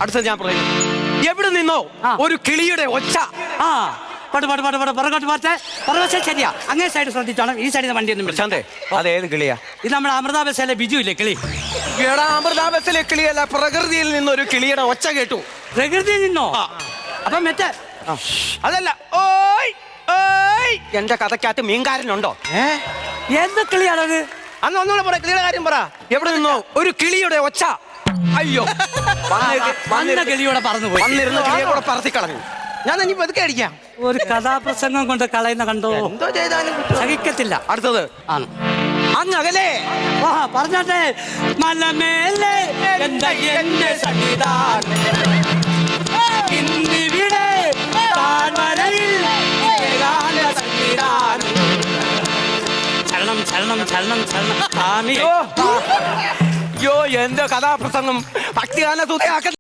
അടുത്തത് ഞാൻ പറയുന്നു. എവിടെ നിന്നോ ഒരു കിളിയുടെ ഒച്ച. ശരിയാ, അങ്ങേ സൈഡ് ശ്രദ്ധിച്ചോണം, ഈ സൈഡിൽ വണ്ടി ഒന്നും പ്രശാന്തേ, അതേത് കിളിയാ? ഇത് നമ്മുടെ അമൃത ബസ്സിലെ ബിജു ഇല്ലേ കിളി? എടാ, അമൃത ബസ്സിലെ കിളിയല്ല, പ്രകൃതിയിൽ നിന്നൊരു കിളിയുടെ ഒച്ച കേട്ടു. പ്രകൃതിയിൽ നിന്നോ? അപ്പൊ മറ്റേ അതല്ല. ഓയ് ഓയ്, എന്റെ കഥക്കകത്ത് മീൻകാരനുണ്ടോ? എന്ത് കിളിയാണത്? അന്ന് ഒന്നുകൂടെ പറ, കിളിയുടെ കാര്യം പറ. എവിടെ നിന്നോ ഒരു കിളിയുടെ ഒച്ച. അയ്യോ, വന്ന കിളിയോടെ പറന്നുപോയി. വന്നിരുന്ന കിളിയെ കൂടെ പറത്തി കളഞ്ഞു. ഞാൻ ഇനി പതുക്കെ അടിക്കാം. ഒരു കഥാപ്രസംഗം കൊണ്ട് കളയുന്ന കണ്ടോ? എന്തോ ചെയ്താലും സഹിക്കത്തില്ല. അടുത്തത് ആണ് അങ്ങകലെ. പറഞ്ഞോട്ടെ. മലമേലെ എന്താ എന്റെ സംവിധാനം, ഇന്നിവിടെ താഴ്വരയിൽ ഏകാന്ത സംവിധാനം. ചരണം ചരണം ചരണം ചരണം സ്വാമിയോ. അയ്യോ, എന്റെ കഥാപ്രസംഗം ഭക്തിഗാന തുതയാക്ക.